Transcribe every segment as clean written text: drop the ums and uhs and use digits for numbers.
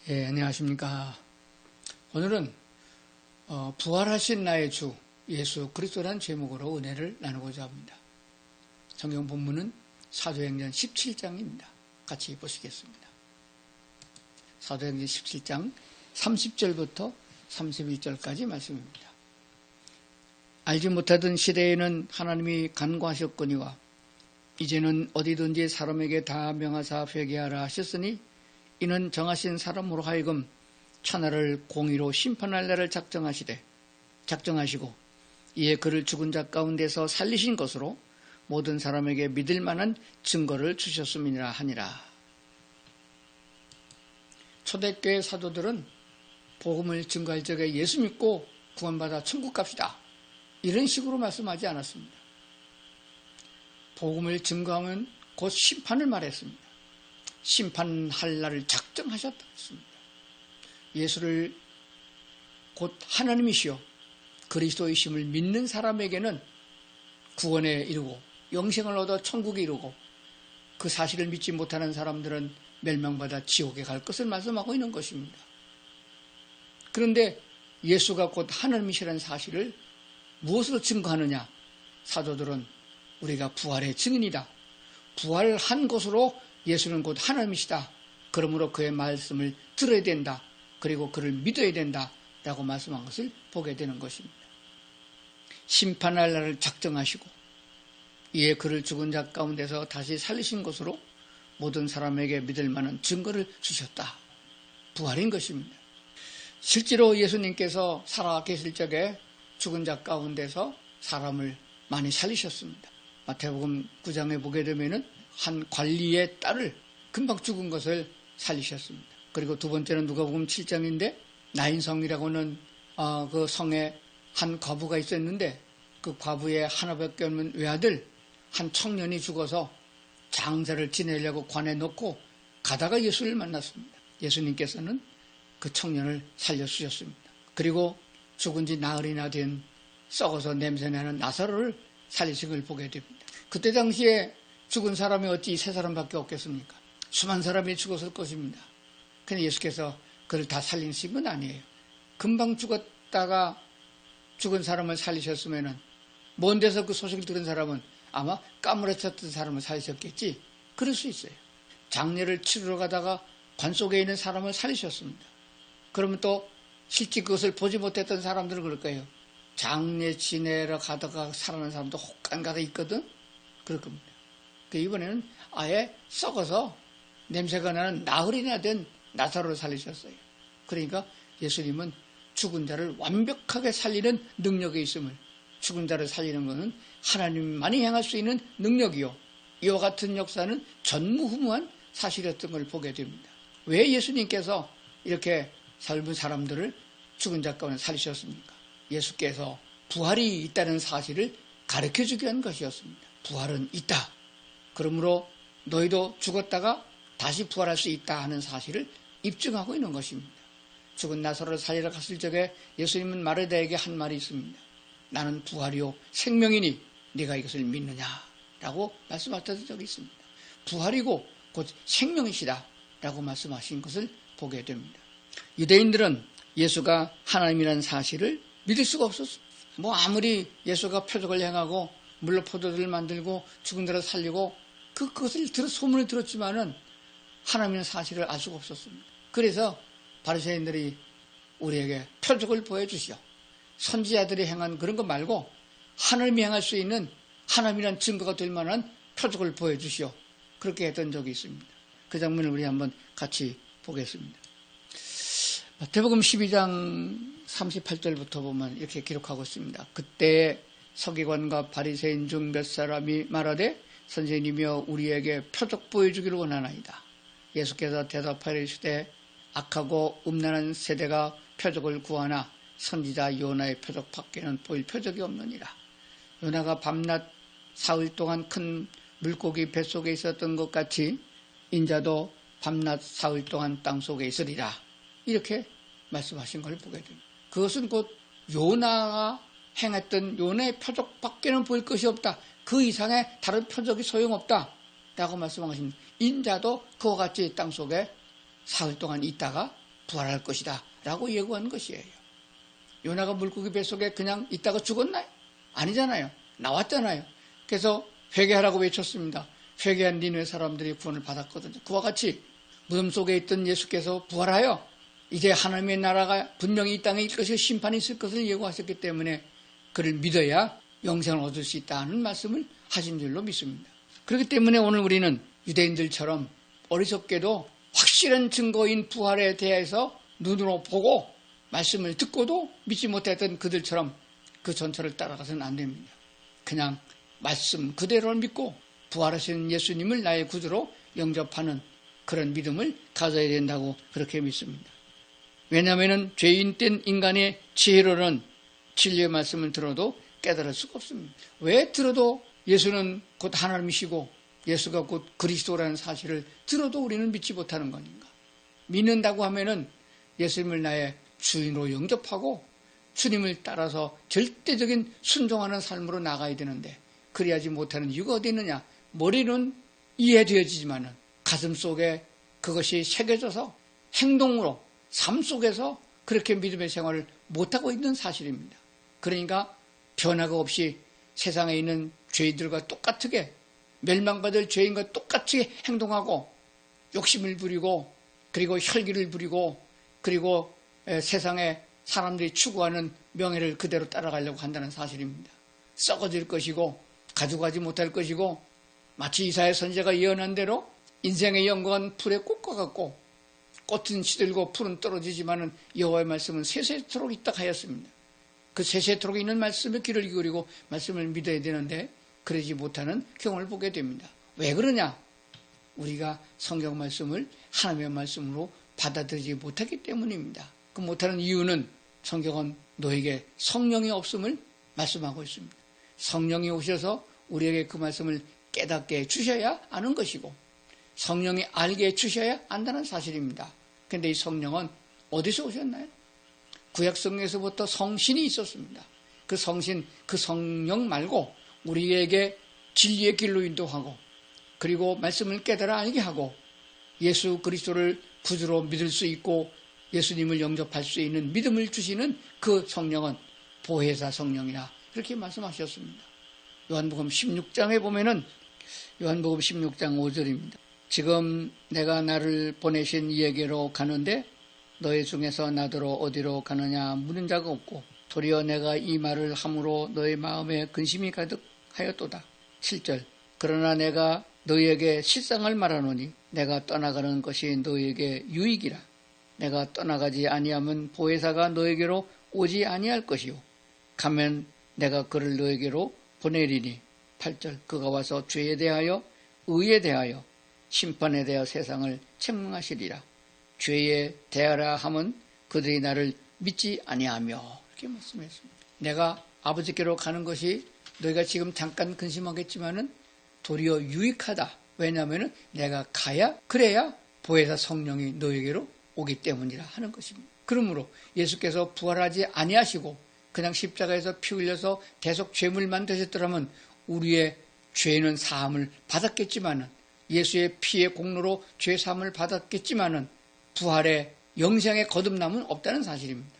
예, 안녕하십니까. 오늘은 부활하신 나의 주 예수 그리스도라는 제목으로 은혜를 나누고자 합니다. 성경 본문은 사도행전 17장입니다. 같이 보시겠습니다. 사도행전 17장 30절부터 31절까지 말씀입니다. 알지 못하던 시대에는 하나님이 간과하셨거니와 이제는 어디든지 사람에게 다 명하사 회개하라 하셨으니 이는 정하신 사람으로 하여금 천하를 공의로 심판할 날을 작정하시고 이에 그를 죽은 자 가운데서 살리신 것으로 모든 사람에게 믿을 만한 증거를 주셨음이니라 하니라. 초대교회 사도들은 복음을 증거할 적에 예수 믿고 구원받아 천국 갑시다, 이런 식으로 말씀하지 않았습니다. 복음을 증거하면 곧 심판을 말했습니다. 심판할 날을 작정하셨다 했습니다. 예수를 곧 하나님이시여 그리스도이심을 믿는 사람에게는 구원에 이르고 영생을 얻어 천국에 이르고, 그 사실을 믿지 못하는 사람들은 멸망받아 지옥에 갈 것을 말씀하고 있는 것입니다. 그런데 예수가 곧 하나님이시라는 사실을 무엇으로 증거하느냐? 사도들은 우리가 부활의 증인이다, 부활한 것으로 예수는 곧 하나님이시다, 그러므로 그의 말씀을 들어야 된다, 그리고 그를 믿어야 된다 라고 말씀한 것을 보게 되는 것입니다. 심판할 날을 작정하시고 이에 그를 죽은 자 가운데서 다시 살리신 것으로 모든 사람에게 믿을 만한 증거를 주셨다. 부활인 것입니다. 실제로 예수님께서 살아 계실 적에 죽은 자 가운데서 사람을 많이 살리셨습니다. 마태복음 9장에 보게 되면은 한 관리의 딸을 금방 죽은 것을 살리셨습니다. 그리고 두 번째는 누가복음 7장인데 나인성이라고는 그 성에 한 과부가 있었는데 그 과부의 하나밖에 없는 외아들 한 청년이 죽어서 장사를 지내려고 관에 넣고 가다가 예수를 만났습니다. 예수님께서는 그 청년을 살려주셨습니다. 그리고 죽은 지 나흘이나 된 썩어서 냄새나는 나사로를 살리신 걸 보게 됩니다. 그때 당시에 죽은 사람이 어찌 세 사람밖에 없겠습니까? 수많은 사람이 죽었을 것입니다. 근데 예수께서 그를 다 살리신 건 아니에요. 금방 죽었다가 죽은 사람을 살리셨으면은 먼 데서 그 소식을 들은 사람은 아마 까무러쳤던 사람을 살리셨겠지, 그럴 수 있어요. 장례를 치르러 가다가 관 속에 있는 사람을 살리셨습니다. 그러면 또 실제 그것을 보지 못했던 사람들은 그럴 거예요. 장례 지내러 가다가 살아난 사람도 혹한 가다 있거든, 그럴 겁니다. 이번에는 아예 썩어서 냄새가 나는 나흘이나 된 나사로를 살리셨어요. 그러니까 예수님은 죽은 자를 완벽하게 살리는 능력이 있음을, 죽은 자를 살리는 것은 하나님만이 행할 수 있는 능력이요, 이와 같은 역사는 전무후무한 사실이었던 걸 보게 됩니다. 왜 예수님께서 이렇게 젊은 사람들을 죽은 자 가운데 살리셨습니까? 예수께서 부활이 있다는 사실을 가르쳐주기 위한 것이었습니다. 부활은 있다, 그러므로 너희도 죽었다가 다시 부활할 수 있다 하는 사실을 입증하고 있는 것입니다. 죽은 나사로를 살리러 갔을 적에 예수님은 마르다에게 한 말이 있습니다. 나는 부활이요 생명이니 네가 이것을 믿느냐 라고 말씀하셨던 적이 있습니다. 부활이고 곧 생명이시다 라고 말씀하신 것을 보게 됩니다. 유대인들은 예수가 하나님이라는 사실을 믿을 수가 없었습니다. 아무리 예수가 표적을 행하고 물로 포도주를 만들고 죽은 자를 살리고 그것을 소문을 들었지만은 하나님의 사실을 알 수가 없었습니다. 그래서 바리새인들이 우리에게 표적을 보여주시오, 선지자들이 행한 그런 것 말고 하나님이 행할 수 있는 하나님이란 증거가 될 만한 표적을 보여주시오, 그렇게 했던 적이 있습니다. 그 장면을 우리 한번 같이 보겠습니다. 마태복음 12장 38절부터 보면 이렇게 기록하고 있습니다. 그때 서기관과 바리새인 중 몇 사람이 말하되 선생님이여 우리에게 표적 보여주기를 원하나이다. 예수께서 대답하여 이르시되 악하고 음란한 세대가 표적을 구하나 선지자 요나의 표적 밖에는 보일 표적이 없느니라. 요나가 밤낮 사흘 동안 큰 물고기 뱃속에 있었던 것 같이 인자도 밤낮 사흘 동안 땅속에 있으리라. 이렇게 말씀하신 걸 보게 됩니다. 그것은 곧 요나가 행했던 요나의 표적 밖에는 보일 것이 없다, 그 이상의 다른 표적이 소용없다 라고 말씀하십니다. 인자도 그와 같이 땅속에 사흘 동안 있다가 부활할 것이다 라고 예고한 것이에요. 요나가 물고기 뱃속에 그냥 있다가 죽었나요? 아니잖아요. 나왔잖아요. 그래서 회개하라고 외쳤습니다. 회개한 니느웨 사람들이 구원을 받았거든요. 그와 같이 무덤 속에 있던 예수께서 부활하여 이제 하나님의 나라가 분명히 이 땅에 있을 것이고 심판이 있을 것을 예고하셨기 때문에 그를 믿어야 영생을 얻을 수 있다는 말씀을 하신 줄로 믿습니다. 그렇기 때문에 오늘 우리는 유대인들처럼 어리석게도 확실한 증거인 부활에 대해서 눈으로 보고 말씀을 듣고도 믿지 못했던 그들처럼 그 전철을 따라가서는 안 됩니다. 그냥 말씀 그대로를 믿고 부활하신 예수님을 나의 구주로 영접하는 그런 믿음을 가져야 된다고 그렇게 믿습니다. 왜냐하면 죄인된 인간의 지혜로는 진리의 말씀을 들어도 깨달을 수가 없습니다. 왜 들어도 예수는 곧 하나님이시고 예수가 곧 그리스도라는 사실을 들어도 우리는 믿지 못하는 것인가? 믿는다고 하면은 예수님을 나의 주인으로 영접하고 주님을 따라서 절대적인 순종하는 삶으로 나가야 되는데 그래야지 못하는 이유가 어디 있느냐? 머리는 이해되어지지만은 가슴 속에 그것이 새겨져서 행동으로 삶 속에서 그렇게 믿음의 생활을 못하고 있는 사실입니다. 그러니까 변화가 없이 세상에 있는 죄인들과 똑같게 멸망받을 죄인과 똑같이 행동하고 욕심을 부리고 그리고 혈기를 부리고 그리고 세상에 사람들이 추구하는 명예를 그대로 따라가려고 한다는 사실입니다. 썩어질 것이고 가져가지 못할 것이고 마치 이사야 선지자가 예언한 대로 인생의 영광은 풀의 꽃과 같고 꽃은 시들고 풀은 떨어지지만은 여호와의 말씀은 세세토록 있다 하였습니다. 그 세세토록 있는 말씀에 귀를 기울이고 말씀을 믿어야 되는데 그러지 못하는 경험을 보게 됩니다. 왜 그러냐? 우리가 성경 말씀을 하나님의 말씀으로 받아들이지 못하기 때문입니다. 그 못하는 이유는 성경은 너에게 성령이 없음을 말씀하고 있습니다. 성령이 오셔서 우리에게 그 말씀을 깨닫게 해주셔야 아는 것이고 성령이 알게 해주셔야 안다는 사실입니다. 그런데 이 성령은 어디서 오셨나요? 구약성경에서부터 성신이 있었습니다. 그 성신, 그 성령 말고 우리에게 진리의 길로 인도하고 그리고 말씀을 깨달아 알게 하고 예수 그리스도를 구주로 믿을 수 있고 예수님을 영접할 수 있는 믿음을 주시는 그 성령은 보혜사 성령이라 그렇게 말씀하셨습니다. 요한복음 16장에 보면은 요한복음 16장 5절입니다. 지금 내가 나를 보내신 이에게로 가는데 너희 중에서 나더러 어디로 가느냐 묻는 자가 없고 도리어 내가 이 말을 함으로 너희 마음에 근심이 가득하였도다. 7절 그러나 내가 너희에게 실상을 말하노니 내가 떠나가는 것이 너희에게 유익이라. 내가 떠나가지 아니하면 보혜사가 너희에게로 오지 아니할 것이요 가면 내가 그를 너희에게로 보내리니. 8절 그가 와서 죄에 대하여 의에 대하여 심판에 대하여 세상을 책망하시리라. 죄에 대하라 함은 그들이 나를 믿지 아니하며 이렇게 말씀했습니다. 내가 아버지께로 가는 것이 너희가 지금 잠깐 근심하겠지만은 도리어 유익하다. 왜냐하면 내가 가야 그래야 보혜사 성령이 너희에게로 오기 때문이라 하는 것입니다. 그러므로 예수께서 부활하지 아니하시고 그냥 십자가에서 피 흘려서 대속 죄물만 되셨더라면 우리의 죄는 사함을 받았겠지만은 예수의 피의 공로로 죄 사함을 받았겠지만은 부활의 영생의 거듭남은 없다는 사실입니다.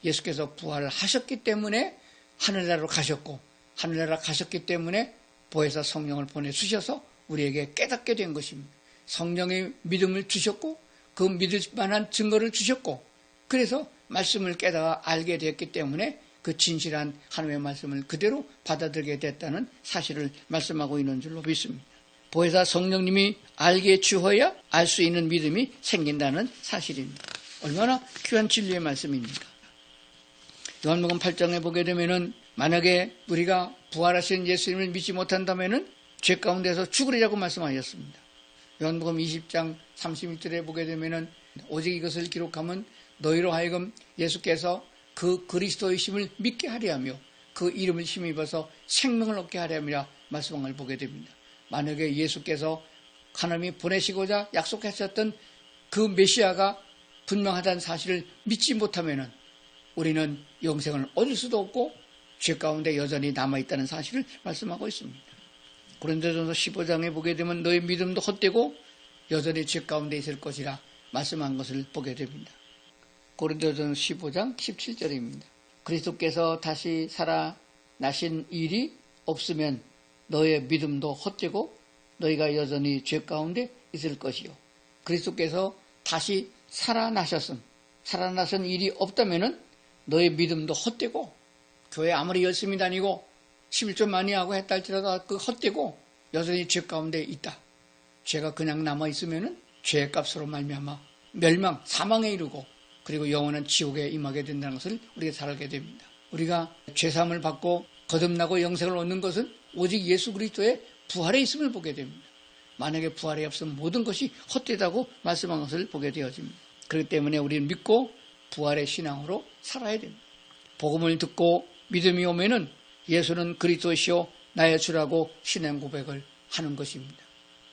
예수께서 부활을 하셨기 때문에 하늘나라로 가셨고 하늘나라 가셨기 때문에 보혜사 성령을 보내주셔서 우리에게 깨닫게 된 것입니다. 성령의 믿음을 주셨고 그 믿을 만한 증거를 주셨고 그래서 말씀을 깨달아 알게 되었기 때문에 그 진실한 하나님의 말씀을 그대로 받아들이게 됐다는 사실을 말씀하고 있는 줄로 믿습니다. 보혜사 성령님이 알게 주어야 알 수 있는 믿음이 생긴다는 사실입니다. 얼마나 귀한 진리의 말씀입니까? 요한복음 8장에 보게 되면은 만약에 우리가 부활하신 예수님을 믿지 못한다면은 죄 가운데서 죽으리라고 말씀하셨습니다. 요한복음 20장 31절에 보게 되면은 오직 이것을 기록하면 너희로 하여금 예수께서 그 그리스도이심을 믿게 하려 하며 그 이름을 힘입어서 생명을 얻게 하려 함이라 말씀한 걸 보게 됩니다. 만약에 예수께서 하나님이 보내시고자 약속하셨던 그 메시아가 분명하다는 사실을 믿지 못하면은 우리는 영생을 얻을 수도 없고 죄 가운데 여전히 남아있다는 사실을 말씀하고 있습니다. 고린도전서 15장에 보게 되면 너희 믿음도 헛되고 여전히 죄 가운데 있을 것이라 말씀한 것을 보게 됩니다. 고린도전서 15장 17절입니다. 그리스도께서 다시 살아나신 일이 없으면 너의 믿음도 헛되고 너희가 여전히 죄 가운데 있을 것이요. 그리스도께서 다시 살아나신 일이 없다면 너의 믿음도 헛되고 교회 아무리 열심히 다니고 11조 많이 하고 했다 할지라도 그 헛되고 여전히 죄 가운데 있다. 죄가 그냥 남아있으면 죄의 값으로 말미암아 멸망, 사망에 이르고 그리고 영원한 지옥에 임하게 된다는 것을 우리가 잘 알게 됩니다. 우리가 죄사함을 받고 거듭나고 영생을 얻는 것은 오직 예수 그리스도의 부활에 있음을 보게 됩니다. 만약에 부활이 없으면 모든 것이 헛되다고 말씀한 것을 보게 되어집니다. 그렇기 때문에 우리는 믿고 부활의 신앙으로 살아야 됩니다. 복음을 듣고 믿음이 오면은 예수는 그리스도시요 나의 주라고 신앙 고백을 하는 것입니다.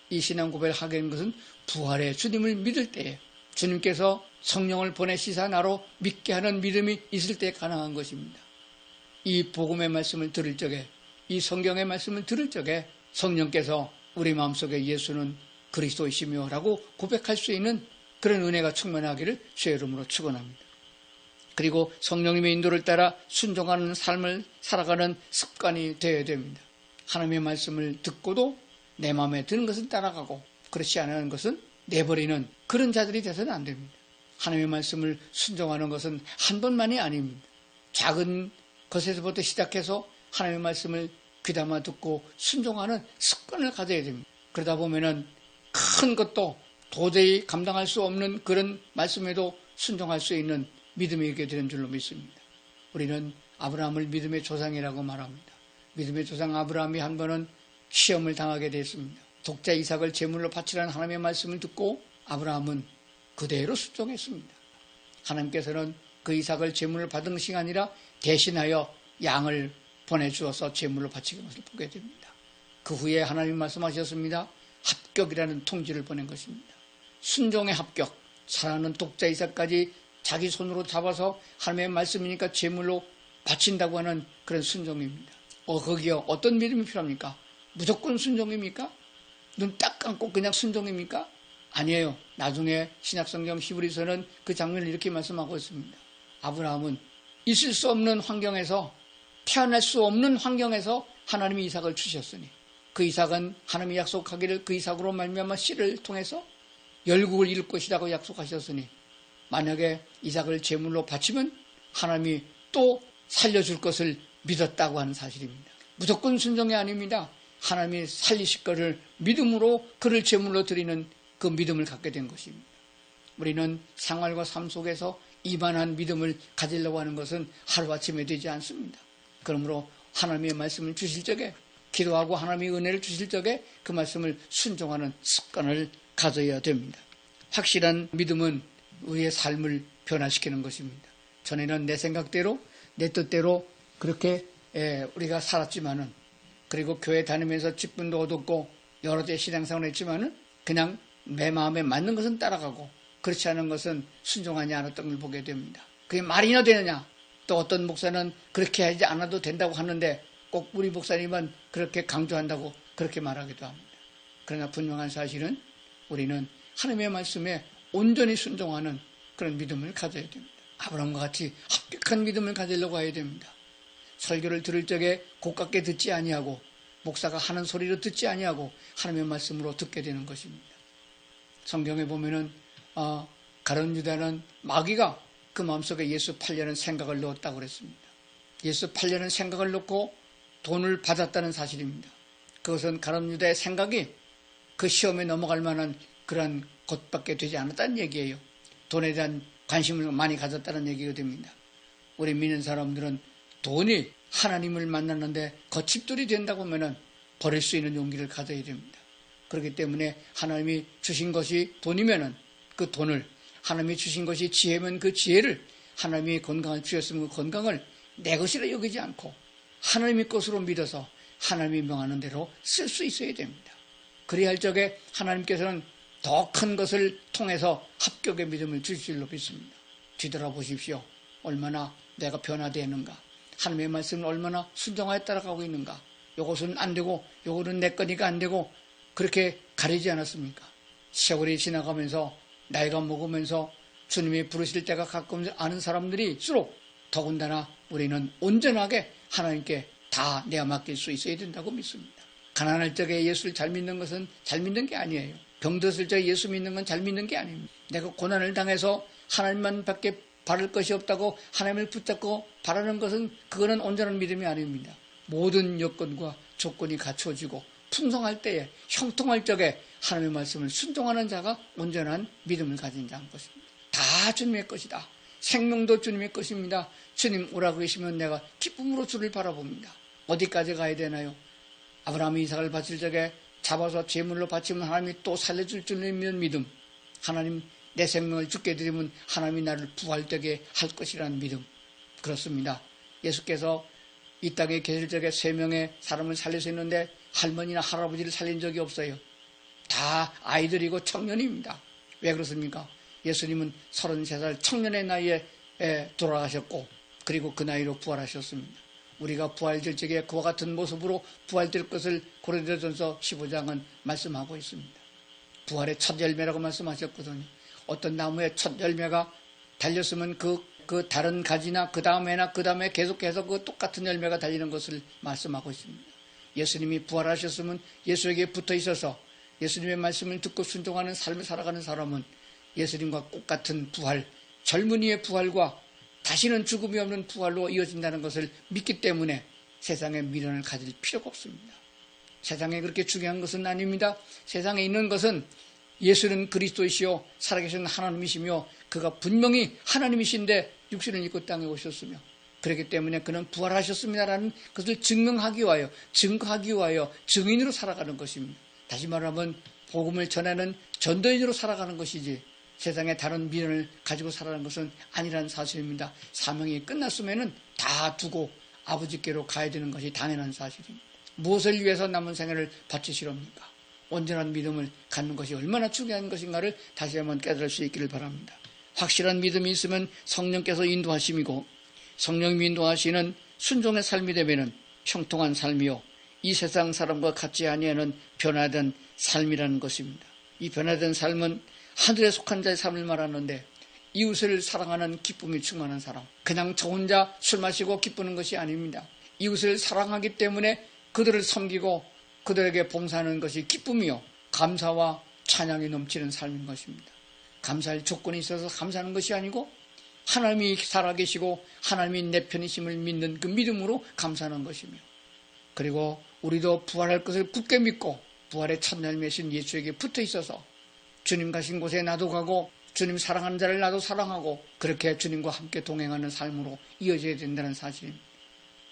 이 신앙 고백을 하게 된 것은 부활의 주님을 믿을 때에 주님께서 성령을 보내시사 나로 믿게 하는 믿음이 있을 때 가능한 것입니다. 이 복음의 말씀을 들을 적에 이 성경의 말씀을 들을 적에 성령께서 우리 마음속에 예수는 그리스도이시며 라고 고백할 수 있는 그런 은혜가 충만하기를 주의 이름으로 축원합니다. 그리고 성령님의 인도를 따라 순종하는 삶을 살아가는 습관이 되어야 됩니다. 하나님의 말씀을 듣고도 내 마음에 드는 것은 따라가고 그렇지 않은 것은 내버리는 그런 자들이 돼서는 안 됩니다. 하나님의 말씀을 순종하는 것은 한 번만이 아닙니다. 작은 것에서부터 시작해서 하나님의 말씀을 귀담아 듣고 순종하는 습관을 가져야 됩니다. 그러다 보면은 큰 것도 도저히 감당할 수 없는 그런 말씀에도 순종할 수 있는 믿음이 있게 되는 줄로 믿습니다. 우리는 아브라함을 믿음의 조상이라고 말합니다. 믿음의 조상 아브라함이 한 번은 시험을 당하게 됐습니다. 독자 이삭을 제물로 바치라는 하나님의 말씀을 듣고 아브라함은 그대로 순종했습니다. 하나님께서는 그 이삭을 제물로 받은 것이 아니라 대신하여 양을 보내주어서 제물로 바치는 것을 보게 됩니다. 그 후에 하나님이 말씀하셨습니다. 합격이라는 통지를 보낸 것입니다. 순종의 합격, 사랑하는 독자 이삭까지 자기 손으로 잡아서 하나님의 말씀이니까 제물로 바친다고 하는 그런 순종입니다. 거기요 어떤 믿음이 필요합니까? 무조건 순종입니까? 눈 딱 감고 그냥 순종입니까? 아니에요. 나중에 신약성경 히브리서는 그 장면을 이렇게 말씀하고 있습니다. 아브라함은 있을 수 없는 환경에서 태어날 수 없는 환경에서 하나님이 이삭을 주셨으니 그 이삭은 하나님이 약속하기를 그 이삭으로 말미암아 씨를 통해서 열국을 이룰 것이라고 약속하셨으니 만약에 이삭을 제물로 바치면 하나님이 또 살려줄 것을 믿었다고 하는 사실입니다. 무조건 순종이 아닙니다. 하나님이 살리실 것을 믿음으로 그를 제물로 드리는 그 믿음을 갖게 된 것입니다. 우리는 생활과 삶 속에서 이만한 믿음을 가지려고 하는 것은 하루아침에 되지 않습니다. 그러므로 하나님의 말씀을 주실 적에 기도하고 하나님의 은혜를 주실 적에 그 말씀을 순종하는 습관을 가져야 됩니다. 확실한 믿음은 우리의 삶을 변화시키는 것입니다. 전에는 내 생각대로 내 뜻대로 그렇게 우리가 살았지만은 그리고 교회 다니면서 직분도 얻었고 여러 대 신앙생활을 했지만은 그냥 내 마음에 맞는 것은 따라가고 그렇지 않은 것은 순종하지 않았던 걸 보게 됩니다. 그게 말이나 되느냐? 또 어떤 목사는 그렇게 하지 않아도 된다고 하는데 꼭 우리 목사님은 그렇게 강조한다고 그렇게 말하기도 합니다. 그러나 분명한 사실은 우리는 하나님의 말씀에 온전히 순종하는 그런 믿음을 가져야 됩니다. 아브라함과 같이 합격한 믿음을 가지려고 해야 됩니다. 설교를 들을 적에 고깝게 듣지 아니하고 목사가 하는 소리로 듣지 아니하고 하나님의 말씀으로 듣게 되는 것입니다. 성경에 보면은 가룟 유다는 마귀가 그 마음속에 예수 팔려는 생각을 넣었다고 그랬습니다. 예수 팔려는 생각을 넣고 돈을 받았다는 사실입니다. 그것은 가룟 유다의 생각이 그 시험에 넘어갈 만한 그런 것밖에 되지 않았다는 얘기예요. 돈에 대한 관심을 많이 가졌다는 얘기가 됩니다. 우리 믿는 사람들은 돈이 하나님을 만났는데 거칩돌이 된다고 하면 버릴 수 있는 용기를 가져야 됩니다. 그렇기 때문에 하나님이 주신 것이 돈이면은 그 돈을, 하나님이 주신 것이 지혜면 그 지혜를, 하나님이 건강을 주셨으면 그 건강을 내 것이라 여기지 않고 하나님의 것으로 믿어서 하나님이 명하는 대로 쓸 수 있어야 됩니다. 그래야 할 적에 하나님께서는 더 큰 것을 통해서 합격의 믿음을 주실 줄로 믿습니다. 뒤돌아보십시오. 얼마나 내가 변화되는가, 하나님의 말씀을 얼마나 순종하여 따라가고 있는가. 요것은 안 되고 요거는 내 거니까 안 되고 그렇게 가리지 않았습니까? 세월이 지나가면서 나이가 먹으면서 주님이 부르실 때가 가끔 아는 사람들일수록 더군다나 우리는 온전하게 하나님께 다 내어 맡길 수 있어야 된다고 믿습니다. 가난할 적에 예수를 잘 믿는 것은 잘 믿는 게 아니에요. 병들었을 적에 예수 믿는 건 잘 믿는 게 아닙니다. 내가 고난을 당해서 하나님만 밖에 바랄 것이 없다고 하나님을 붙잡고 바라는 것은 그거는 온전한 믿음이 아닙니다. 모든 여건과 조건이 갖춰지고 풍성할 때에 형통할 적에 하나님의 말씀을 순종하는 자가 온전한 믿음을 가진 자인 것입니다. 다 주님의 것이다. 생명도 주님의 것입니다. 주님 오라고 계시면 내가 기쁨으로 주를 바라봅니다. 어디까지 가야 되나요? 아브라함이 이삭을 바칠 적에 잡아서 제물로 바치면 하나님이 또 살려줄 줄 믿는 믿음, 하나님 내 생명을 죽게 드리면 하나님이 나를 부활되게 할 것이라는 믿음. 그렇습니다. 예수께서 이 땅에 계실 적에 3명의 사람을 살릴 수 있는데 할머니나 할아버지를 살린 적이 없어요. 다 아이들이고 청년입니다. 왜 그렇습니까? 예수님은 33살 청년의 나이에 돌아가셨고 그리고 그 나이로 부활하셨습니다. 우리가 부활될 적에 그와 같은 모습으로 부활될 것을 고린도전서 15장은 말씀하고 있습니다. 부활의 첫 열매라고 말씀하셨거든요. 어떤 나무의 첫 열매가 달렸으면 그 다른 가지나 그 다음에 계속해서 그 똑같은 열매가 달리는 것을 말씀하고 있습니다. 예수님이 부활하셨으면 예수에게 붙어 있어서 예수님의 말씀을 듣고 순종하는 삶을 살아가는 사람은 예수님과 똑같은 부활, 젊은이의 부활과 다시는 죽음이 없는 부활로 이어진다는 것을 믿기 때문에 세상에 미련을 가질 필요가 없습니다. 세상에 그렇게 중요한 것은 아닙니다. 세상에 있는 것은 예수는 그리스도이시요 살아계신 하나님이시며 그가 분명히 하나님이신데 육신을 입고 땅에 오셨으며 그렇기 때문에 그는 부활하셨습니다라는 것을 증거하기 위하여 증인으로 살아가는 것입니다. 다시 말하면 복음을 전하는 전도인으로 살아가는 것이지 세상에 다른 미련을 가지고 살아가는 것은 아니라는 사실입니다. 사명이 끝났으면 다 두고 아버지께로 가야 되는 것이 당연한 사실입니다. 무엇을 위해서 남은 생애를 바치시렵니까? 온전한 믿음을 갖는 것이 얼마나 중요한 것인가를 다시 한번 깨달을 수 있기를 바랍니다. 확실한 믿음이 있으면 성령께서 인도하심이고 성령이 인도하시는 순종의 삶이 되면 형통한 삶이요 이 세상 사람과 같지 아니하는 변화된 삶이라는 것입니다. 이 변화된 삶은 하늘에 속한 자의 삶을 말하는데 이웃을 사랑하는 기쁨이 충만한 사람, 그냥 저 혼자 술 마시고 기쁘는 것이 아닙니다. 이웃을 사랑하기 때문에 그들을 섬기고 그들에게 봉사하는 것이 기쁨이요 감사와 찬양이 넘치는 삶인 것입니다. 감사할 조건이 있어서 감사하는 것이 아니고 하나님이 살아계시고 하나님이 내 편이심을 믿는 그 믿음으로 감사하는 것이며 그리고 우리도 부활할 것을 굳게 믿고 부활의 첫 열매신 예수에게 붙어 있어서 주님 가신 곳에 나도 가고 주님 사랑하는 자를 나도 사랑하고 그렇게 주님과 함께 동행하는 삶으로 이어져야 된다는 사실입니다.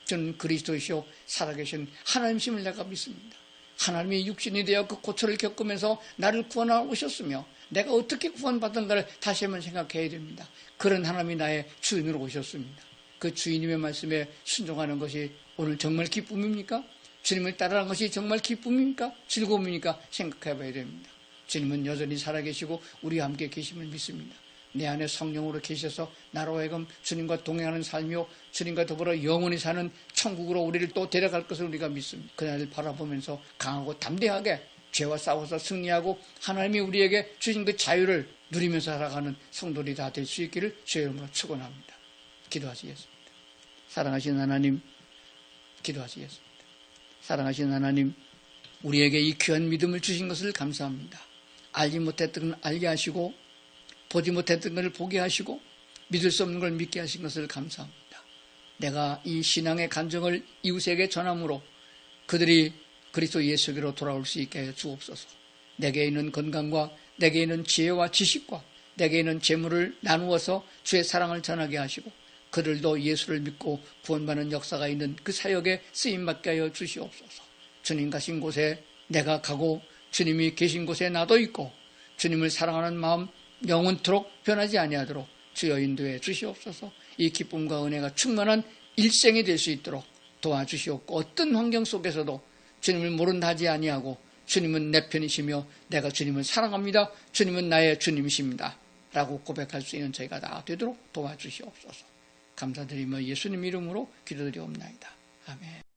저는 그리스도이시오 살아계신 하나님심을 내가 믿습니다. 하나님이 육신이 되어 그 고초를 겪으면서 나를 구원하러 오셨으며 내가 어떻게 구원받은가를 다시 한번 생각해야 됩니다. 그런 하나님이 나의 주인으로 오셨습니다. 그 주인님의 말씀에 순종하는 것이 오늘 정말 기쁨입니까? 주님을 따르는 것이 정말 기쁨입니까? 즐거움입니까? 생각해 봐야 됩니다. 주님은 여전히 살아계시고 우리와 함께 계심을 믿습니다. 내 안에 성령으로 계셔서 나로 하여금 주님과 동행하는 삶이요 주님과 더불어 영원히 사는 천국으로 우리를 또 데려갈 것을 우리가 믿습니다. 그날을 바라보면서 강하고 담대하게 죄와 싸워서 승리하고 하나님이 우리에게 주신 그 자유를 누리면서 살아가는 성도들이 다 될 수 있기를 주의 이름으로 축원합니다. 기도하시겠습니다. 사랑하신 하나님, 기도하시겠습니다. 사랑하신 하나님, 우리에게 이 귀한 믿음을 주신 것을 감사합니다. 알지 못했던 걸 알게 하시고 보지 못했던 걸 보게 하시고 믿을 수 없는 걸 믿게 하신 것을 감사합니다. 내가 이 신앙의 간증을 이웃에게 전함으로 그들이 그리스도 예수께로 돌아올 수 있게 하여 주옵소서. 내게 있는 건강과 내게 있는 지혜와 지식과 내게 있는 재물을 나누어서 주의 사랑을 전하게 하시고 그들도 예수를 믿고 구원받는 역사가 있는 그 사역에 쓰임받게 하여 주시옵소서. 주님 가신 곳에 내가 가고 주님이 계신 곳에 나도 있고 주님을 사랑하는 마음 영원토록 변하지 아니하도록 주여 인도해 주시옵소서. 이 기쁨과 은혜가 충만한 일생이 될 수 있도록 도와주시옵고 어떤 환경 속에서도 주님을 모른다 하지 아니하고 주님은 내 편이시며 내가 주님을 사랑합니다. 주님은 나의 주님이십니다. 라고 고백할 수 있는 저희가 다 되도록 도와주시옵소서. 감사드리며 예수님 이름으로 기도드리옵나이다. 아멘.